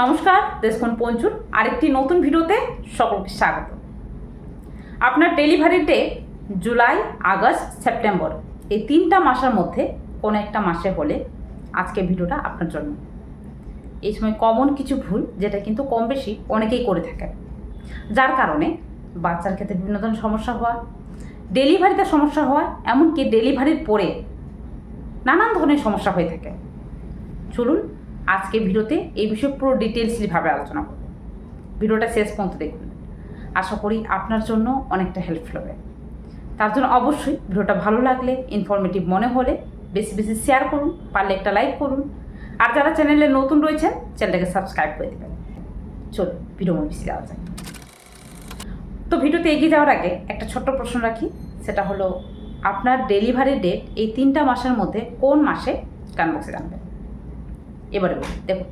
নমস্কার, দেশকোণ পঞ্চুর আরেকটি নতুন ভিডিওতে সকলকে স্বাগত। আপনার delivery date July, August, September এই 3টা মাসের মধ্যে কোনো একটা মাসে হলে আজকে ভিডিওটা আপনার জন্য। এই সময় কমন কিছু ভুল যেটা কিন্তু কম বেশি অনেকেই করে থাকে, যার কারণে বাচ্চার ক্ষেত্রে বিভিন্ন ধরনের সমস্যা হওয়া, ডেলিভারিতে সমস্যা হওয়া, এমনকি ডেলিভারির পরে নানান ধরনের সমস্যা হয়ে থাকে। চলুন আজকে ভিডিওতে এই বিষয়ে পুরো ডিটেলসলিভাবে আলোচনা করব। ভিডিওটা শেষ পর্যন্ত দেখুন, আশা করি আপনার জন্য অনেকটা হেল্পফুল হবে। তার জন্য অবশ্যই ভিডিওটা ভালো লাগলে, ইনফরমেটিভ মনে হলে বেশি বেশি শেয়ার করুন, পারলে একটা লাইক করুন, আর যারা চ্যানেলে নতুন রয়েছেন চ্যানেলটাকে সাবস্ক্রাইব করে দেবেন। চলুন ভিডিও বেশি যাওয়া যায়। তো ভিডিওতে এগিয়ে যাওয়ার আগে একটা ছোট্ট প্রশ্ন রাখি, সেটা হলো আপনার ডেলিভারি ডেট এই 3টা মাসের মধ্যে কোন মাসে কমেন্ট বক্সে জানবেন। এবারে দেখুন,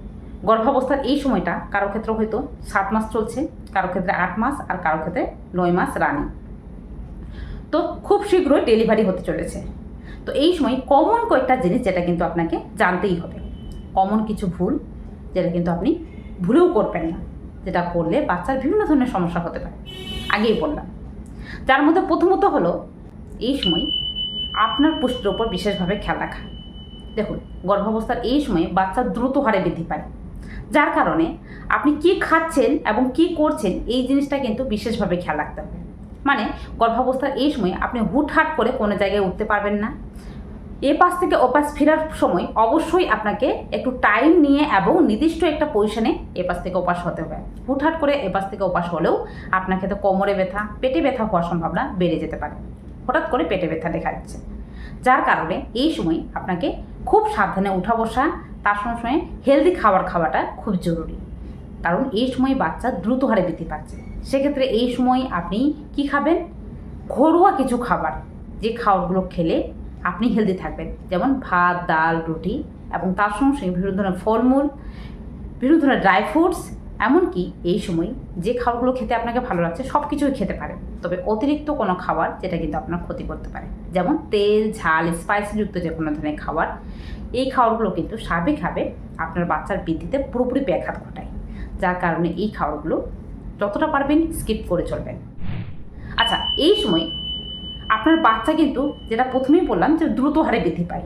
গর্ভাবস্থার এই সময়টা কারো ক্ষেত্রে হয়তো 7 মাস চলছে, কারো ক্ষেত্রে 8 মাস, আর কারো ক্ষেত্রে 9 মাস রানিং। তো খুব শীঘ্রই ডেলিভারি হতে চলেছে। তো এই সময় কমন কয়েকটা জিনিস যেটা কিন্তু আপনাকে জানতেই হবে, কমন কিছু ভুল যেটা কিন্তু আপনি ভুলেও করবেন না, যেটা করলে বাচ্চার বিভিন্ন ধরনের সমস্যা হতে পারে। আগেই বললাম, যার মধ্যে প্রথমত হলো এই সময় আপনার পুষ্টির ওপর বিশেষভাবে খেয়াল রাখা। দেখুন, গর্ভাবস্থার এই সময়ে বাচ্চা দ্রুত হারে বৃদ্ধি পায়, যার কারণে আপনি কি খাচ্ছেন এবং কি করছেন এই জিনিসটা কিন্তু বিশেষভাবে খেয়াল রাখতে হবে। মানে গর্ভাবস্থার এই সময় আপনি হুটহাট করে কোনো জায়গায় উঠতে পারবেন না। এ পাশ থেকে ও পাশ ফেরার সময় অবশ্যই আপনাকে একটু টাইম নিয়ে এবং নির্দিষ্ট একটা পজিশনে এ পাশ থেকে ও পাশ হতে হবে। হুটহাট করে এ পাশ থেকে ও পাশ হলেও আপনার ক্ষেত্রে কোমরে ব্যথা, পেটে ব্যথা হওয়ার সম্ভাবনা বেড়ে যেতে পারে। হঠাৎ করে পেটে ব্যথা দেখা যাচ্ছে, যার কারণে এই সময় আপনাকে খুব সাবধানে উঠা বসা, তার সঙ্গে সঙ্গে হেলদি খাবার খাওয়াটা খুব জরুরি। কারণ এই সময় বাচ্চা দ্রুত হারে বৃদ্ধি পাচ্ছে। সেক্ষেত্রে এই সময় আপনি কি খাবেন? ঘরোয়া কিছু খাবার, যে খাবারগুলো খেলে আপনি হেলদি থাকবেন, যেমন ভাত, ডাল, রুটি, এবং তার সঙ্গে সঙ্গে বিভিন্ন ধরনের ফলমূল, বিভিন্ন ধরনের ড্রাই ফ্রুটস, এমনকি এই সময় যে খাবারগুলো খেতে আপনাকে ভালো লাগছে সব কিছুই খেতে পারেন, তবে অতিরিক্ত কোনো খাবার যেটা কিন্তু আপনার ক্ষতি করতে পারে, যেমন তেল, ঝাল, স্পাইসিযুক্ত যে কোনো ধরনের খাবার, এই খাবারগুলো কিন্তু স্বাভাবিকভাবে আপনার বাচ্চার বৃদ্ধিতে পুরোপুরি ব্যাঘাত ঘটায়। যার কারণে এই খাবারগুলো যতটা পারবেন স্কিপ করে চলবেন। আচ্ছা, এই সময় আপনার বাচ্চা কিন্তু, যেটা প্রথমেই বললাম, যে দ্রুত হারে বৃদ্ধি পায়।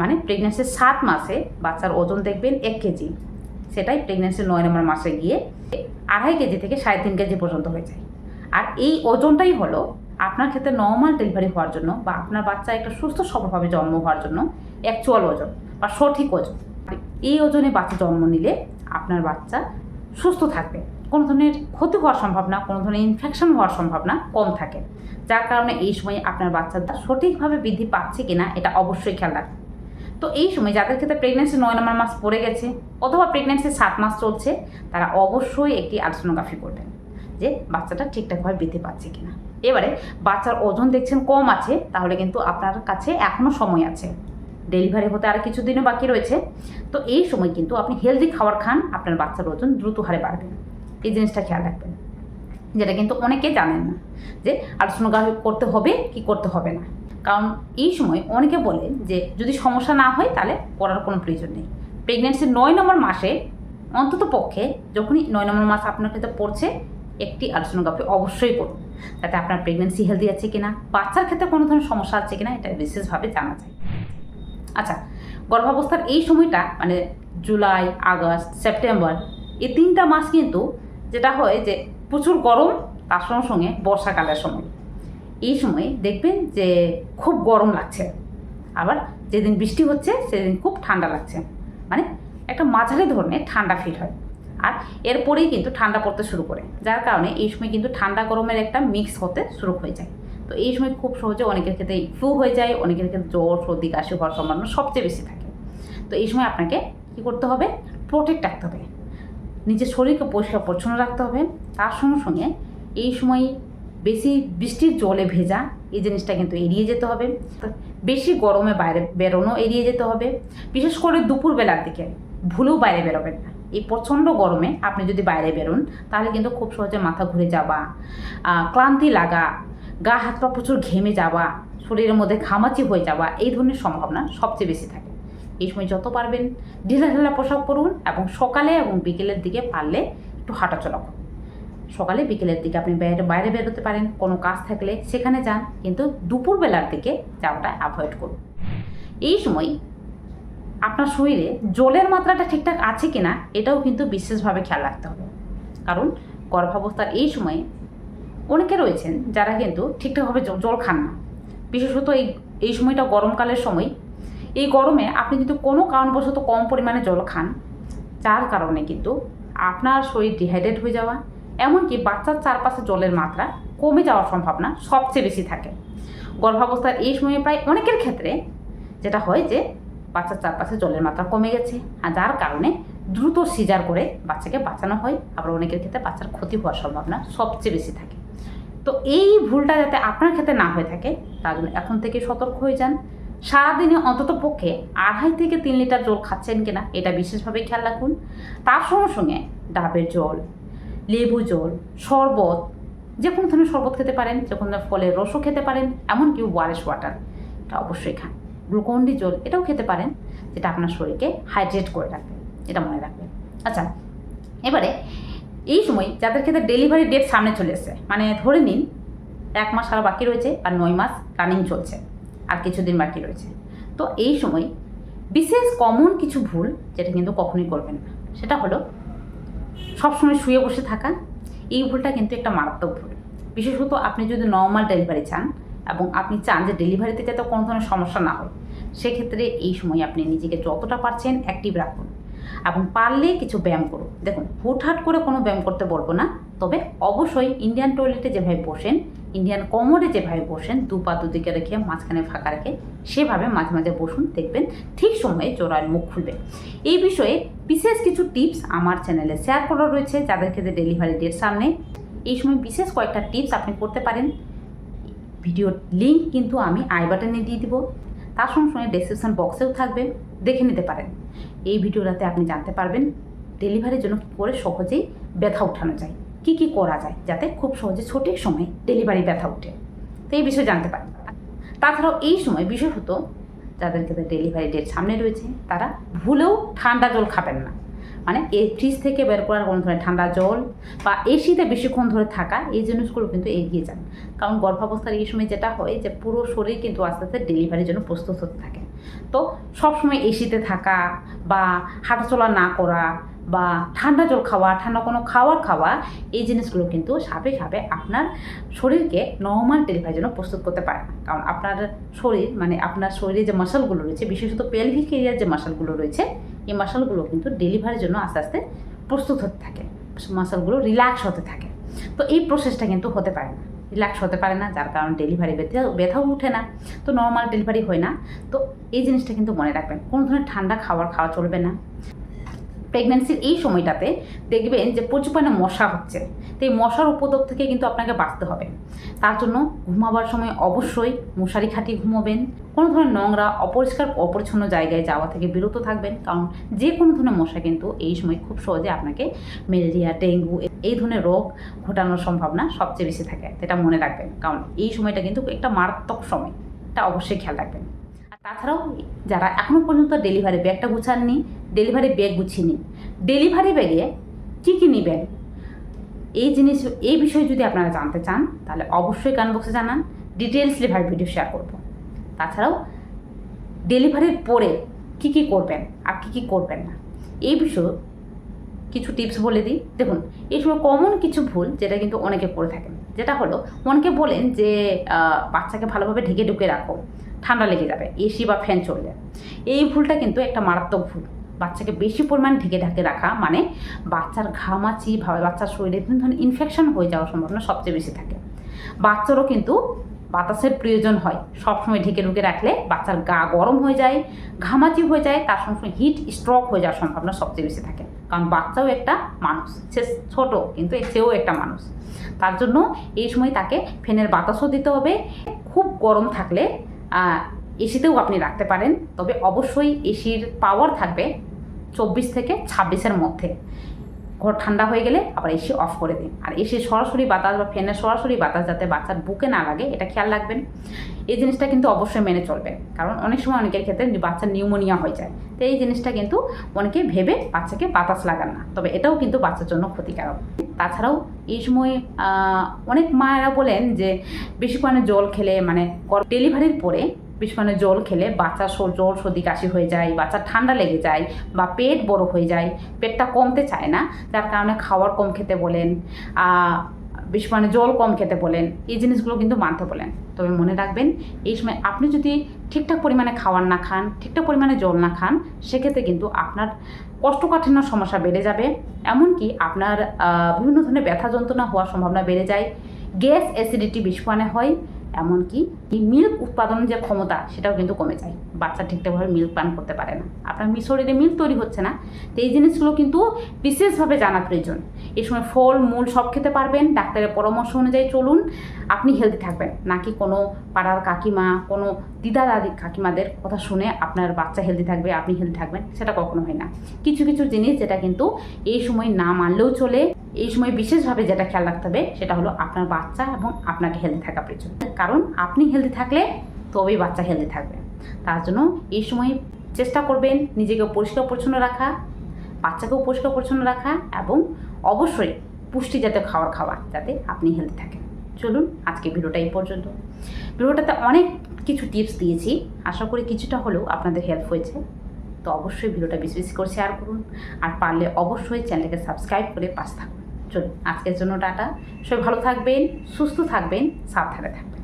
মানে প্রেগনেন্সির 7 মাসে বাচ্চার ওজন দেখবেন 1 কেজি, সেটাই প্রেগনেন্সির 9 নম্বর মাসে গিয়ে 2.5 কেজি থেকে 3.5 কেজি পর্যন্ত হয়ে যায়। আর এই ওজনটাই হলো আপনার ক্ষেত্রে নর্মাল ডেলিভারি হওয়ার জন্য বা আপনার বাচ্চা একটা সুস্থ সবলভাবে জন্ম হওয়ার জন্য অ্যাকচুয়াল ওজন বা সঠিক ওজন। এই ওজনে বাচ্চা জন্ম নিলে আপনার বাচ্চা সুস্থ থাকবে, কোনো ধরনের ক্ষতি হওয়ার সম্ভাবনা, কোনো ধরনের ইনফেকশন হওয়ার সম্ভাবনা কম থাকে। যার কারণে এই সময় আপনার বাচ্চাটা সঠিকভাবে বৃদ্ধি পাচ্ছে কিনা এটা অবশ্যই খেয়াল রাখবেন। তো এই সময় যাদের ক্ষেত্রে প্রেগনেন্সি 9 নম্বর মাস পড়ে গেছে অথবা প্রেগনেন্সি 7 মাস চলছে, তারা অবশ্যই একটি আলট্রাসোনোগ্রাফি করবেন যে বাচ্চাটা ঠিকঠাকভাবে বৃদ্ধি পাচ্ছে কিনা। এবারে বাচ্চার ওজন দেখছেন কম আছে, তাহলে কিন্তু আপনার কাছে এখনও সময় আছে, ডেলিভারি হতে আর কিছুদিনও বাকি রয়েছে। তো এই সময় কিন্তু আপনি হেলদি খাবার খান, আপনার বাচ্চার ওজন দ্রুত হারে বাড়বে। এই জিনিসটা খেয়াল রাখবেন, যেটা কিন্তু অনেকে জানেন না যে আলট্রাসোনোগ্রাফি করতে হবে কি করতে হবে না। কারণ এই সময় অনেকে বলে যে যদি সমস্যা না হয় তাহলে করার কোনো প্রয়োজন নেই। প্রেগনেন্সির 9 নম্বর মাসে অন্তত পক্ষে যখনই 9 নম্বর মাস আপনার ক্ষেত্রে পড়ছে, একটি আলট্রাসোনোগ্রাফি অবশ্যই করুন, যাতে আপনার প্রেগনেন্সি হেলদি আছে কিনা, বাচ্চার ক্ষেত্রে কোনো ধরনের সমস্যা আছে কিনা এটা বিশেষভাবে জানা যায়। আচ্ছা, গর্ভাবস্থার এই সময়টা মানে জুলাই, আগস্ট, সেপ্টেম্বর এই 3টা মাস কিন্তু যেটা হয় যে প্রচুর গরম, তার সঙ্গে সঙ্গে বর্ষাকালের সময়। এই সময় দেখবেন যে খুব গরম লাগছে, আবার যেদিন বৃষ্টি হচ্ছে সেদিন খুব ঠান্ডা লাগছে, মানে একটা মাঝারি ধরনের ঠান্ডা ফিল হয়। আর এরপরেই কিন্তু ঠান্ডা পড়তে শুরু করে, যার কারণে এই সময় কিন্তু ঠান্ডা গরমের একটা মিক্স হতে শুরু হয়ে যায়। তো এই সময় খুব সহজে অনেকের ক্ষেত্রে ফ্লু হয়ে যায়, অনেকের ক্ষেত্রে জ্বর, সর্দি, কাশি হওয়ার সম্ভাবনা সবচেয়ে বেশি থাকে। তো এই সময় আপনাকে কী করতে হবে? প্রোটেক্ট রাখতে হবে, নিজের শরীরকে পরিষ্কার পরিচ্ছন্ন রাখতে হবে। তার সঙ্গে সঙ্গে এই সময় বেশি বৃষ্টির জলে ভেজা এই জিনিসটা কিন্তু এড়িয়ে যেতে হবে। বেশি গরমে বাইরে বেরোনো এড়িয়ে যেতে হবে, বিশেষ করে দুপুরবেলার দিকে ভুলেও বাইরে বেরোবেন না। এই প্রচণ্ড গরমে আপনি যদি বাইরে বেরোন তাহলে কিন্তু খুব সহজে মাথা ঘুরে যাওয়া, ক্লান্তি লাগা, গা হাত পা প্রচুর ঘেমে যাওয়া, শরীরের মধ্যে ঘামাচি হয়ে যাওয়া, এই ধরনের সম্ভাবনা সবচেয়ে বেশি থাকে। এই সময় যত পারবেন ঢিলা ঢালা পোশাক পরুন এবং সকালে এবং বিকেলের দিকে পারলে একটু হাঁটাচলা করুন। সকালে বিকেলের দিকে আপনি বাইরে বেরোতে পারেন, কোনো কাজ থাকলে সেখানে যান, কিন্তু দুপুরবেলার দিকে যাওয়াটা অ্যাভয়েড করুন। এই সময় আপনার শরীরে জলের মাত্রাটা ঠিকঠাক আছে কিনা এটাও কিন্তু বিশেষভাবে খেয়াল রাখতে হবে, কারণ গর্ভাবস্থার এই সময়ে অনেকে রয়েছেন যারা কিন্তু ঠিকঠাকভাবে জল খান না। বিশেষত এই সময়টা গরমকালের সময়। এই গরমে আপনি যদি কোনো কারণবশত কম পরিমাণে জল খান, যার কারণে কিন্তু আপনার শরীর ডিহাইড্রেট হয়ে যাওয়া, এমনকি বাচ্চার চারপাশে জলের মাত্রা কমে যাওয়ার সম্ভাবনা সবচেয়ে বেশি থাকে। গর্ভাবস্থার এই সময়ে প্রায় অনেকের ক্ষেত্রে যেটা হয় যে বাচ্চার চারপাশে জলের মাত্রা কমে গেছে, আর যার কারণে দ্রুত সিজার করে বাচ্চাকে বাঁচানো হয়। আবার অনেকের ক্ষেত্রে বাচ্চার ক্ষতি হওয়ার সম্ভাবনা সবচেয়ে বেশি থাকে। তো এই ভুলটা যাতে আপনার ক্ষেত্রে না হয়ে থাকে তার জন্য এখন থেকে সতর্ক হয়ে যান। সারাদিনে অন্তত পক্ষে 2.5 থেকে 3 লিটার জল খাচ্ছেন কিনা এটা বিশেষভাবে খেয়াল রাখুন। তার সঙ্গে সঙ্গে ডাবের জল, লেবু জল, শরবত, যে কোনো ধরনের শরবত খেতে পারেন, যে কোনো ফলের রসও খেতে পারেন, এমনকি ওয়ারেস ওয়াটার এটা অবশ্যই খান। গ্লুকন্ডি জল এটাও খেতে পারেন, যেটা আপনার শরীরকে হাইড্রেট করে রাখবে, এটা মনে রাখবেন। আচ্ছা, এবারে এই সময় যাদের ক্ষেত্রে ডেলিভারি ডেট সামনে চলে এসেছে, মানে ধরে নিন 1 মাস আরও বাকি রয়েছে আর 9 মাস রানিং চলছে, আর কিছুদিন বাকি রয়েছে, তো এই সময় বিশেষ কমন কিছু ভুল যেটা কিন্তু কখনোই করবেন না, সেটা হলো সবসময় শুয়ে বসে থাকা। এই ভুলটা কিন্তু একটা মারাত্মক ভুল। বিশেষত আপনি যদি নর্মাল ডেলিভারি চান এবং আপনি চান যে ডেলিভারিতে যাতে কোনো ধরনের সমস্যা না হয়, সেক্ষেত্রে এই সময় আপনি নিজেকে যতটা পারছেন অ্যাক্টিভ রাখুন এবং পারলে কিছু ব্যায়াম করুন। দেখুন, হুটহাট করে কোনো ব্যায়াম করতে বলবো না, তবে অবশ্যই ইন্ডিয়ান টয়লেটে যেভাবে বসেন, ইন্ডিয়ান কমোডে যেভাবে বসেন, 2 পা দুদিকে রেখে মাঝখানে ফাঁকা রেখে, সেভাবে মাঝে মাঝে বসুন, দেখবেন ঠিক সময়ে জোড়ার মুখ খুলবে। এই বিষয়ে বিশেষ কিছু টিপস আমার চ্যানেলে শেয়ার করা রয়েছে যাদের ক্ষেত্রে ডেলিভারি ডেট সামনে। এই সময় বিশেষ কয়েকটা টিপস আপনি করতে পারেন। ভিডিওর লিঙ্ক কিন্তু আমি আই বাটনে দিয়ে দিব, তার সঙ্গে সঙ্গে ডেসক্রিপশন বক্সেও থাকবে, দেখে নিতে পারেন। এই ভিডিওটাতে আপনি জানতে পারবেন ডেলিভারির জন্য কী করে সহজেই ব্যথা উঠানো যায়, কী কী করা যায় যাতে খুব সহজে সঠিক সময়ে ডেলিভারি ব্যথা উঠে, তো এই বিষয়ে জানতে পারেন। তাছাড়াও এই সময় বিশেষত যাদের ক্ষেত্রে ডেলিভারি ডেট সামনে রয়েছে তারা ভুলেও ঠান্ডা জল খাবেন না, মানে এই ফ্রিজ থেকে বের করার কোনো ধরনের ঠান্ডা জল বা এসিতে বেশিক্ষণ ধরে থাকা, এই জিনিসগুলো কিন্তু এড়িয়ে যান। কারণ গর্ভাবস্থার এই সময় যেটা হয় যে পুরো শরীর কিন্তু আস্তে আস্তে ডেলিভারির জন্য প্রস্তুত হতে থাকে। তো সবসময় এসিতে থাকা বা হাঁটাচলা না করা বা ঠান্ডা জল খাওয়া, ঠান্ডা কোনো খাবার খাওয়া, এই জিনিসগুলো কিন্তু সাপে আপনার শরীরকে নর্মাল ডেলিভারির জন্য প্রস্তুত করতে পারে না। কারণ আপনার শরীর, মানে আপনার শরীরে যে মাসলগুলো রয়েছে, বিশেষত পেলভিক এরিয়ার যে মাসলগুলো রয়েছে, এই মাসলগুলো কিন্তু ডেলিভারির জন্য আস্তে আস্তে প্রস্তুত হতে থাকে, মাসলগুলো রিল্যাক্স হতে থাকে। তো এই প্রসেসটা কিন্তু হতে পারে না, রিল্যাক্স হতে পারে না, যার কারণে ডেলিভারি ব্যথাও উঠে না, তো নর্মাল ডেলিভারি হয় না। তো এই জিনিসটা কিন্তু মনে রাখবেন, কোনো ধরনের ঠান্ডা খাবার খাওয়া চলবে না। প্রেগনেন্সির এই সময়টাতে দেখবেন যে প্রচুর পরিমাণে মশা হচ্ছে, তো এই মশার উপদ্রব থেকে কিন্তু আপনাকে বাঁচতে হবে। তার জন্য ঘুমাবার সময় অবশ্যই মশারি খাটিয়ে ঘুমোবেন। কোনো ধরনের নোংরা, অপরিষ্কার, অপরিচ্ছন্ন জায়গায় যাওয়া থেকে বিরত থাকবেন, কারণ যে কোনো ধরনের মশা কিন্তু এই সময় খুব সহজে আপনাকে ম্যালেরিয়া, ডেঙ্গু এই ধরনের রোগ ঘটানোর সম্ভাবনা সবচেয়ে বেশি থাকে, এটা মনে রাখবেন। কারণ এই সময়টা কিন্তু একটা মারাত্মক সময়, এটা অবশ্যই খেয়াল রাখবেন। আর তাছাড়াও যারা এখনও পর্যন্ত ডেলিভারি ব্যাগটা গুছাননি, ডেলিভারি ব্যাগ গুছিয়ে নিন। ডেলিভারি ব্যাগে কী কী নেবেন এই বিষয়ে যদি আপনারা জানতে চান তাহলে অবশ্যই কমেন্ট বক্সে জানান, ডিটেলসলি ভাবে ভিডিও শেয়ার করব। তাছাড়াও ডেলিভারির পরে কী কী করবেন আর কী কী করবেন না, এই বিষয়ে কিছু টিপস বলে দিই। দেখুন, এই সময় কমন কিছু ভুল যেটা কিন্তু অনেকে করে থাকেন, যেটা হলো অনেকে বলেন যে বাচ্চাকে ভালোভাবে ঢেকে রাখো, ঠান্ডা লেগে যাবে এসি বা ফ্যান চললে। এই ভুলটা কিন্তু একটা মারাত্মক ভুল। বাচ্চাকে বেশি পরিমাণ ঢেকে রাখা মানে বাচ্চার ঘামাচি, বাচ্চার শরীরে বিভিন্ন ধরনের ইনফেকশন হয়ে যাওয়ার সম্ভাবনা সবচেয়ে বেশি থাকে। বাচ্চারও কিন্তু বাতাসের প্রয়োজন হয়, সবসময় ঢেকে রাখলে বাচ্চার গা গরম হয়ে যায়, ঘামাচি হয়ে যায়, তার সঙ্গে হিট স্ট্রোক হয়ে যাওয়ার সম্ভাবনা সবচেয়ে বেশি থাকে। কারণ বাচ্চাও একটা মানুষ, সে ছোট কিন্তু সেও একটা মানুষ। তার জন্য এই সময় তাকে ফ্যানের বাতাসও দিতে হবে। খুব গরম থাকলে এসিতেও আপনি রাখতে পারেন, তবে অবশ্যই এসির পাওয়ার থাকবে 24 থেকে 26-এর মধ্যে। ঘর ঠান্ডা হয়ে গেলে আবার এসি অফ করে দিন। আর এসি সরাসরি বাতাস বা ফ্যানের সরাসরি বাতাস যাতে বাচ্চার বুকে না লাগে এটা খেয়াল রাখবেন। এই জিনিসটা কিন্তু অবশ্যই মেনে চলবেন, কারণ অনেক সময় অনেকের ক্ষেত্রে বাচ্চার নিউমোনিয়া হয়ে যায়। তো এই জিনিসটা কিন্তু অনেকে ভেবে বাচ্চাকে বাতাস লাগান না, তবে এটাও কিন্তু বাচ্চার জন্য ক্ষতিকারক। তাছাড়াও এই সময় অনেক মায়েরা বলেন যে বেশি পরিমাণে জল খেলে, মানে ডেলিভারির পরে বেশি পরিমাণে জল খেলে বাচ্চার জ্বর সর্দি কাশি হয়ে যায়, বাচ্চার ঠান্ডা লেগে যায় বা পেট বড় হয়ে যায়, পেটটা কমতে চায় না, যার কারণে খাবার কম খেতে বলেন, বেশি পরিমাণে জল কম খেতে বলেন। এই জিনিসগুলো কিন্তু মানতে বলেন। তবে মনে রাখবেন, এই সময় আপনি যদি ঠিকঠাক পরিমাণে খাবার না খান, ঠিকঠাক পরিমাণে জল না খান, সেক্ষেত্রে কিন্তু আপনার কোষ্ঠকাঠিন্য সমস্যা বেড়ে যাবে। এমনকি আপনার বিভিন্ন ধরনের ব্যথা যন্ত্রণা হওয়ার সম্ভাবনা বেড়ে যায়, গ্যাস অ্যাসিডিটি বেশি পরিমাণে হয়, এমনকি এই মিল্ক উৎপাদনের যে ক্ষমতা সেটাও কিন্তু কমে যায়। বাচ্চা ঠিকঠাকভাবে মিল্ক পান করতে পারে না, আপনার শরীরে মিল্ক তৈরি হচ্ছে না। তো এই জিনিসগুলো কিন্তু বিশেষভাবে জানা প্রয়োজন। এই সময় ফল মূল সব খেতে পারবেন, ডাক্তারের পরামর্শ অনুযায়ী চলুন, আপনি হেলদি থাকবেন। নাকি কোনো পাড়ার কাকিমা, কোনো দিদা দাদি কাকিমাদের কথা শুনে আপনার বাচ্চা হেলদি থাকবে, আপনি হেলদি থাকবেন, সেটা কখনো হয় না। কিছু কিছু জিনিস যেটা কিন্তু এই সময় না মানলেও চলে। এই সময় বিশেষভাবে যেটা খেয়াল রাখতে হবে সেটা হলো আপনার বাচ্চা এবং আপনাকে হেলদি থাকা প্রয়োজন, কারণ আপনি হেলদি থাকলে তবেই বাচ্চা হেলদি থাকবে। তার জন্য এই সময় চেষ্টা করবেন নিজেকে পরিষ্কার পরিচ্ছন্ন রাখা, বাচ্চাকেও পরিষ্কার পরিচ্ছন্ন রাখা, এবং অবশ্যই পুষ্টি জাতীয় খাবার খাওয়া, যাতে আপনি হেলদি থাকেন। চলুন আজকে ভিডিওটা এই পর্যন্ত। ভিডিওটাতে অনেক কিছু টিপস দিয়েছি, আশা করি কিছুটা হলেও আপনাদের হেল্প হয়েছে। তো অবশ্যই ভিডিওটা বেশি বেশি করে শেয়ার করুন, আর পারলে অবশ্যই চ্যানেলটাকে সাবস্ক্রাইব করে পাশে থাকুন। চলুন আজকের জন্য টাটা। সবাই ভালো থাকবেন, সুস্থ থাকবেন, সাবধানে থাকবেন।